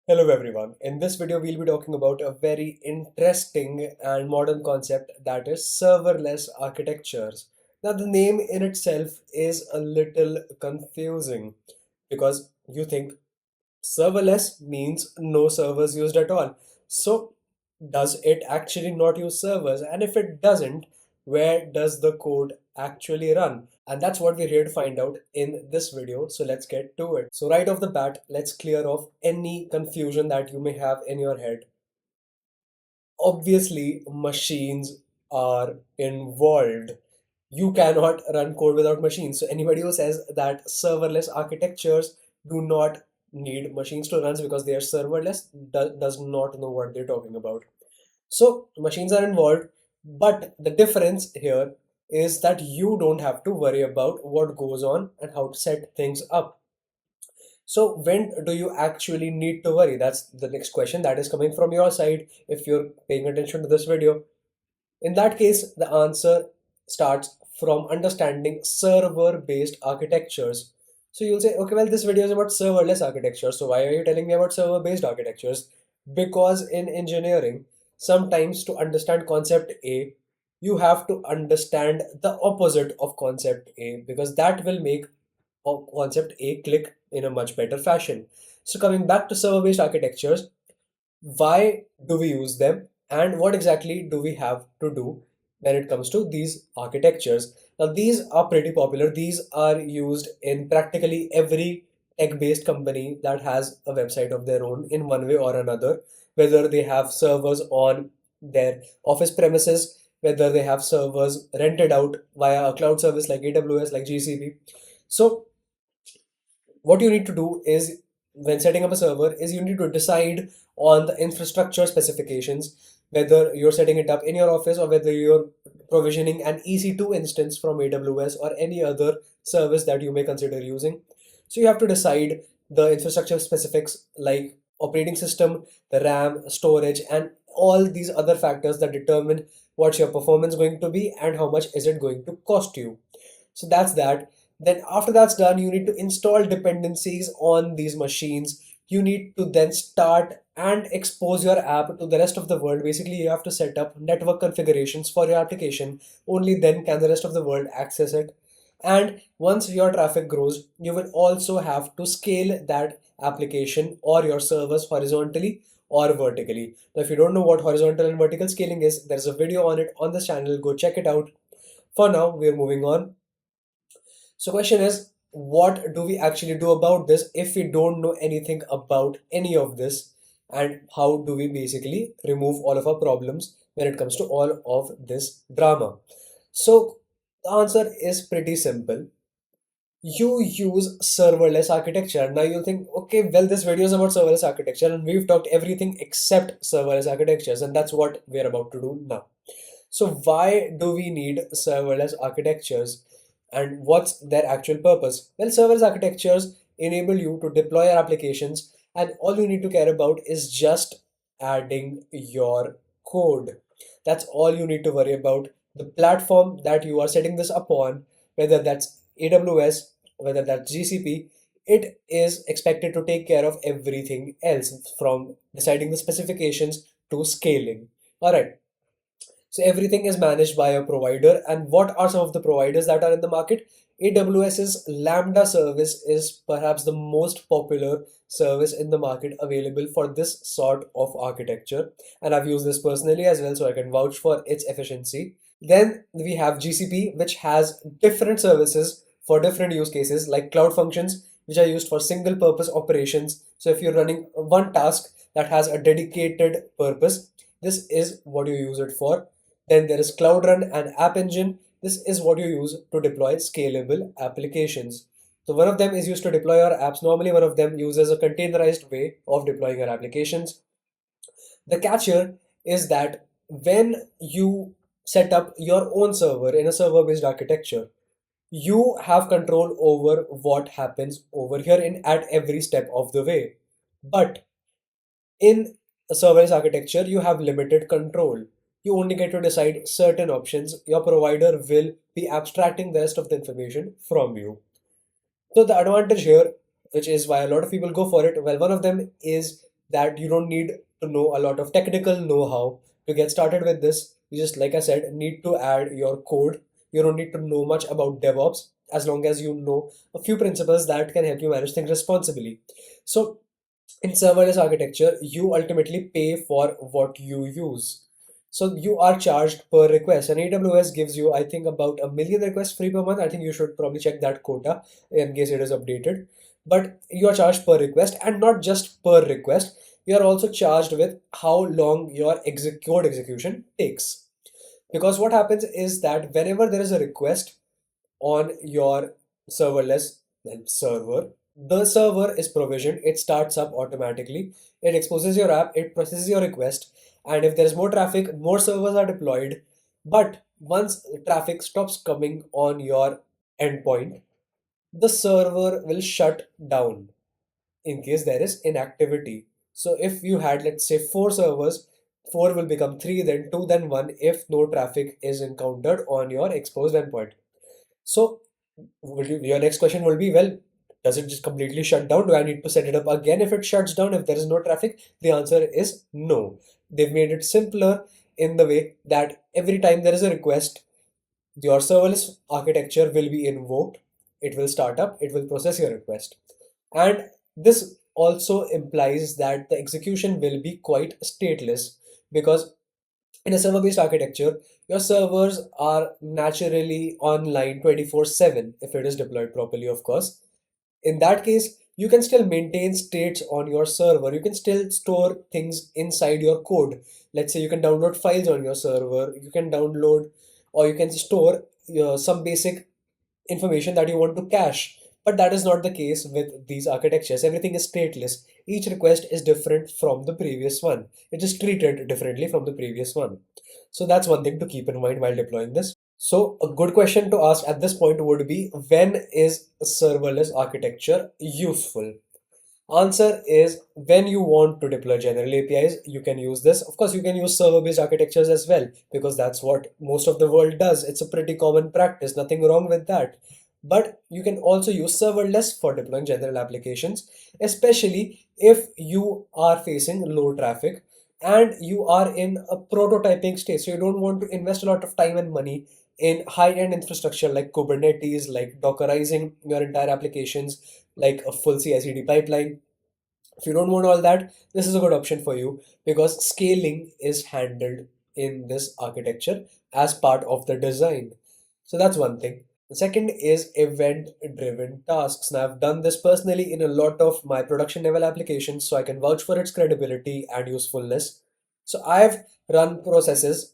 Hello everyone. In this video, we'll be talking about a very interesting and modern concept that is serverless architectures. Now, the name in itself is a little confusing because you think serverless means no servers used at all. So, does it actually not use servers? And if it doesn't, where does the code actually run? And that's what we're here to find out in this video. So let's get to it. So right off the bat, let's clear off any confusion that you may have in your head. Obviously, machines are involved. You cannot run code without machines. So anybody who says that serverless architectures do not need machines to run because they are serverless does not know what they're talking about. So machines are involved, but the difference here is that you don't have to worry about what goes on and how to set things up. So when do you actually need to worry? That's the next question that is coming from your side if you're paying attention to this video. In that case, the answer starts from understanding server-based architectures. So you'll say, okay, well, this video is about serverless architecture. So why are you telling me about server-based architectures? Because in engineering, sometimes to understand concept A, you have to understand the opposite of concept A because that will make concept A click in a much better fashion. So coming back to server-based architectures, why do we use them and what exactly do we have to do when it comes to these architectures? Now, these are pretty popular. These are used in practically every tech-based company that has a website of their own in one way or another, whether they have servers on their office premises, whether they have servers rented out via a cloud service like AWS, like GCP. So what you need to do is when setting up a server is you need to decide on the infrastructure specifications, whether you're setting it up in your office or whether you're provisioning an EC2 instance from AWS or any other service that you may consider using. So you have to decide the infrastructure specifics like operating system, the RAM, storage, and all these other factors that determine what's your performance going to be and how much is it going to cost you. So that's that. Then after that's done, you need to install dependencies on these machines. You need to then start and expose your app to the rest of the world. Basically, you have to set up network configurations for your application. Only then can the rest of the world access it. And once your traffic grows, you will also have to scale that application or your servers horizontally or vertically. Now, if you don't know what horizontal and vertical scaling is, there's a video on it on this channel. Go check it out. For now, we're moving on. So question is, what do we actually do about this if we don't know anything about any of this? And how do we basically remove all of our problems when it comes to all of this drama? So the answer is pretty simple. You use serverless architecture. Now you'll think, okay, well, this video is about serverless architecture and we've talked everything except serverless architectures, and that's what we're about to do now. So why do we need serverless architectures and what's their actual purpose? Well, serverless architectures enable you to deploy your applications and all you need to care about is just adding your code. That's all you need to worry about. The platform that you are setting this upon, whether that's AWS, whether that's GCP, it is expected to take care of everything else from deciding the specifications to scaling. All right. So everything is managed by a provider. And what are some of the providers that are in the market? AWS's Lambda service is perhaps the most popular service in the market available for this sort of architecture. And I've used this personally as well, so I can vouch for its efficiency. Then we have GCP, which has different services for different use cases like cloud functions, which are used for single purpose operations. So if you're running one task that has a dedicated purpose, this is what you use it for. Then there is Cloud Run and App Engine. This is what you use to deploy scalable applications. So one of them is used to deploy your apps. Normally, one of them uses a containerized way of deploying your applications. The catch here is that when you set up your own server in a server-based architecture, you have control over what happens over here in at every step of the way. But in a serverless architecture, you have limited control. You only get to decide certain options. Your provider will be abstracting the rest of the information from you. So the advantage here, which is why a lot of people go for it, well, one of them is that you don't need to know a lot of technical know-how to get started with this. You just, like I said, need to add your code. You don't need to know much about DevOps as long as you know a few principles that can help you manage things responsibly. So in serverless architecture, you ultimately pay for what you use. So you are charged per request, and AWS gives you, I think, about 1 million requests free per month. I think you should probably check that quota in case it is updated. But you are charged per request, and not just per request. You are also charged with how long your code execution takes. Because what happens is that whenever there is a request on your serverless server, the server is provisioned, it starts up automatically, it exposes your app, it processes your request, and if there is more traffic, more servers are deployed. But once traffic stops coming on your endpoint, the server will shut down in case there is inactivity. So if you had, let's say, four servers, four will become three, then two, then one if no traffic is encountered on your exposed endpoint. So your next question will be, well, does it just completely shut down? Do I need to set it up again if it shuts down, if there is no traffic? The answer is no. They've made it simpler in the way that every time there is a request, your serverless architecture will be invoked. It will start up, it will process your request. And this also implies that the execution will be quite stateless, because in a server-based architecture, your servers are naturally online 24/7 if it is deployed properly, of course. In that case, you can still maintain states on your server. You can still store things inside your code. Let's say you can download files on your server. You can download or you can store some basic information that you want to cache. But that is not the case with these architectures. Everything is stateless. Each request is different from the previous one. It is treated differently from the previous one. So that's one thing to keep in mind while deploying this. So a good question to ask at this point would be, when is serverless architecture useful? Answer is, when you want to deploy general APIs, you can use this. Of course, you can use server-based architectures as well, because that's what most of the world does. It's a pretty common practice, nothing wrong with that. But you can also use serverless for deploying general applications, especially if you are facing low traffic and you are in a prototyping stage. So you don't want to invest a lot of time and money in high-end infrastructure like Kubernetes, like Dockerizing your entire applications, like a full CI/CD pipeline. If you don't want all that, this is a good option for you, because scaling is handled in this architecture as part of the design. So that's one thing. The second is event-driven tasks. Now, I've done this personally in a lot of my production level applications, so I can vouch for its credibility and usefulness. So I've run processes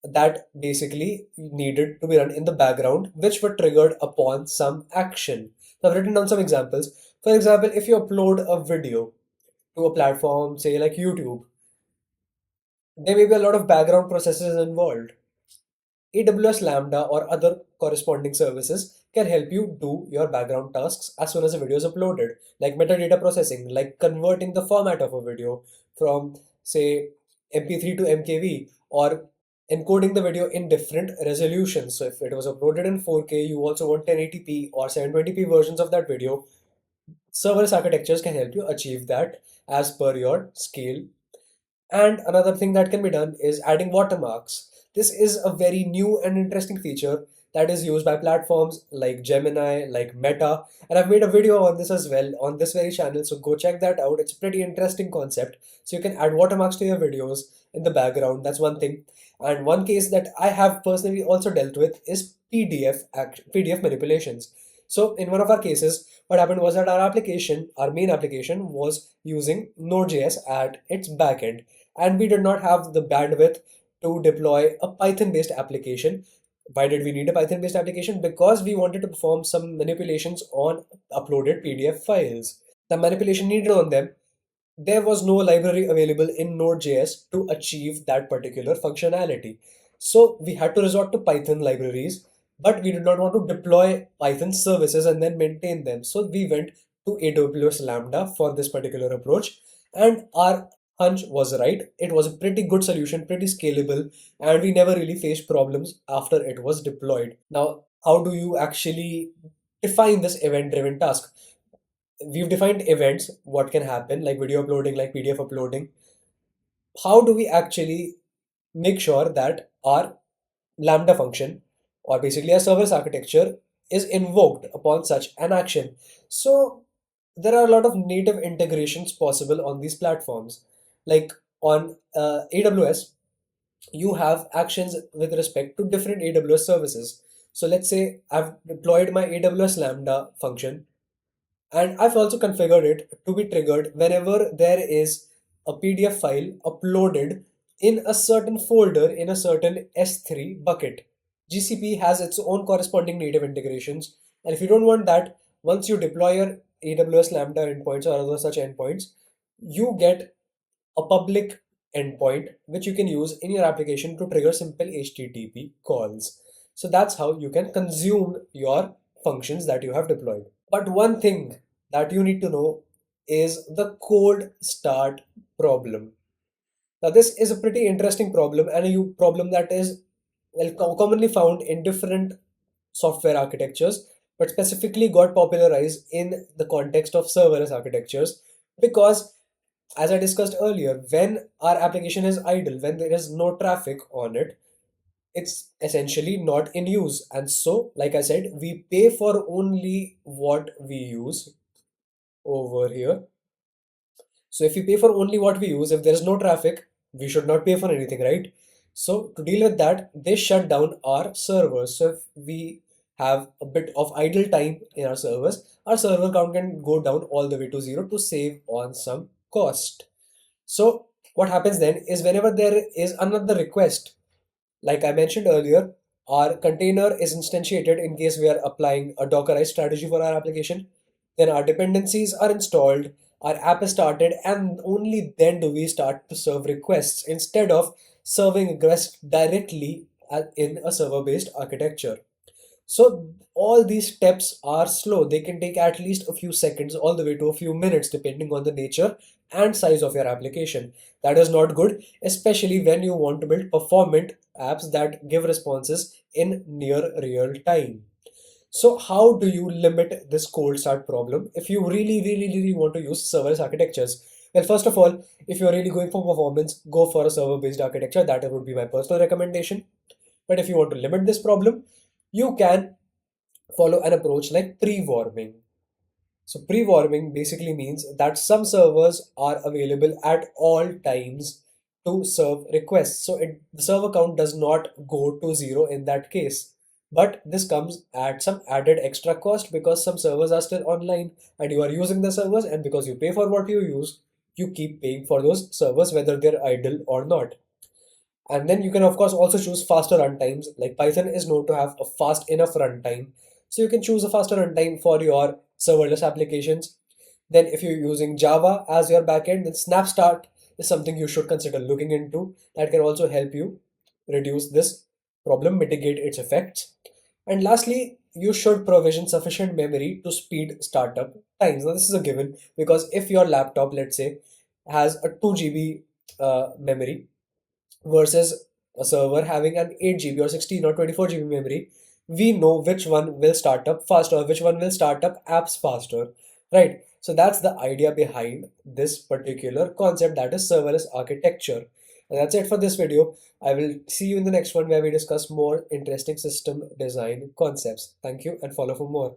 that basically needed to be run in the background, which were triggered upon some action. So I've written down some examples. For example, if you upload a video to a platform, say like YouTube, there may be a lot of background processes involved. AWS Lambda or other corresponding services can help you do your background tasks as soon as a video is uploaded, like metadata processing, like converting the format of a video from, say, MP3 to MKV, or encoding the video in different resolutions. So if it was uploaded in 4K, you also want 1080p or 720p versions of that video. Serverless architectures can help you achieve that as per your scale. And another thing that can be done is adding watermarks. This is a very new and interesting feature that is used by platforms like Gemini, like Meta, and I've made a video on this as well on this very channel, so go check that out. It's a pretty interesting concept. So you can add watermarks to your videos in the background. That's one thing. And one case that I have personally also dealt with is PDF manipulations. So in one of our cases, what happened was that our main application was using Node.js at its backend, and we did not have the bandwidth to deploy a Python-based application. Why did we need a Python-based application? Because we wanted to perform some manipulations on uploaded PDF files. The manipulation needed on them, there was no library available in Node.js to achieve that particular functionality. So we had to resort to Python libraries, but we did not want to deploy Python services and then maintain them. So we went to AWS Lambda for this particular approach, and our hunch was right. It was a pretty good solution, pretty scalable, and we never really faced problems after it was deployed. Now, how do you actually define this event-driven task? we've defined events, what can happen, like video uploading, like PDF uploading. How do we actually make sure that our Lambda function, or basically a service architecture, is invoked upon such an action? So there are a lot of native integrations possible on these platforms. Like on AWS, you have actions with respect to different AWS services. So let's say I've deployed my AWS Lambda function, and I've also configured it to be triggered whenever there is a PDF file uploaded in a certain folder in a certain S3 bucket. GCP has its own corresponding native integrations. And if you don't want that, once you deploy your AWS Lambda endpoints or other such endpoints, you get a public endpoint which you can use in your application to trigger simple HTTP calls. So that's how you can consume your functions that you have deployed. But one thing that you need to know is the cold start problem. Now, this is a pretty interesting problem and a problem that is commonly found in different software architectures, but specifically got popularized in the context of serverless architectures because, as I discussed earlier, when our application is idle, when there is no traffic on it, it's essentially not in use. And so, like I said, we pay for only what we use over here. So if we pay for only what we use, if there is no traffic, we should not pay for anything, right? So to deal with that, they shut down our servers. So if we have a bit of idle time in our server count can go down all the way to zero to save on some cost. So what happens then is whenever there is another request, like I mentioned earlier, our container is instantiated in case we are applying a Dockerized strategy for our application. Then our dependencies are installed, our app is started, and only then do we start to serve requests instead of serving requests directly in a server-based architecture. So all these steps are slow. They can take at least a few seconds all the way to a few minutes depending on the nature and size of your application. That is not good, especially when you want to build performant apps that give responses in near real time. So how do you limit this cold start problem if you really want to use serverless architectures? Well, first of all, if you're really going for performance, go for a server-based architecture. That would be my personal recommendation. But if you want to limit this problem, you can follow an approach like pre-warming. So pre-warming basically means that some servers are available at all times to serve requests. So the server count does not go to zero in that case. But this comes at some added extra cost because some servers are still online and you are using the servers, and because you pay for what you use, you keep paying for those servers whether they're idle or not. And then you can of course also choose faster runtimes. Like Python is known to have a fast enough runtime. So you can choose a faster runtime for your serverless applications. Then if you're using Java as your backend, then Snapstart is something you should consider looking into. That can also help you reduce this problem, mitigate its effects. And lastly, you should provision sufficient memory to speed startup times. Now this is a given because if your laptop, let's say, has a 2 GB memory versus a server having an 8 GB or 16 or 24 GB memory, we know which one will start up faster, which one will start up apps faster, right? So that's the idea behind this particular concept, that is serverless architecture. And that's it for this video. I will see you in the next one where we discuss more interesting system design concepts. Thank you and follow for more.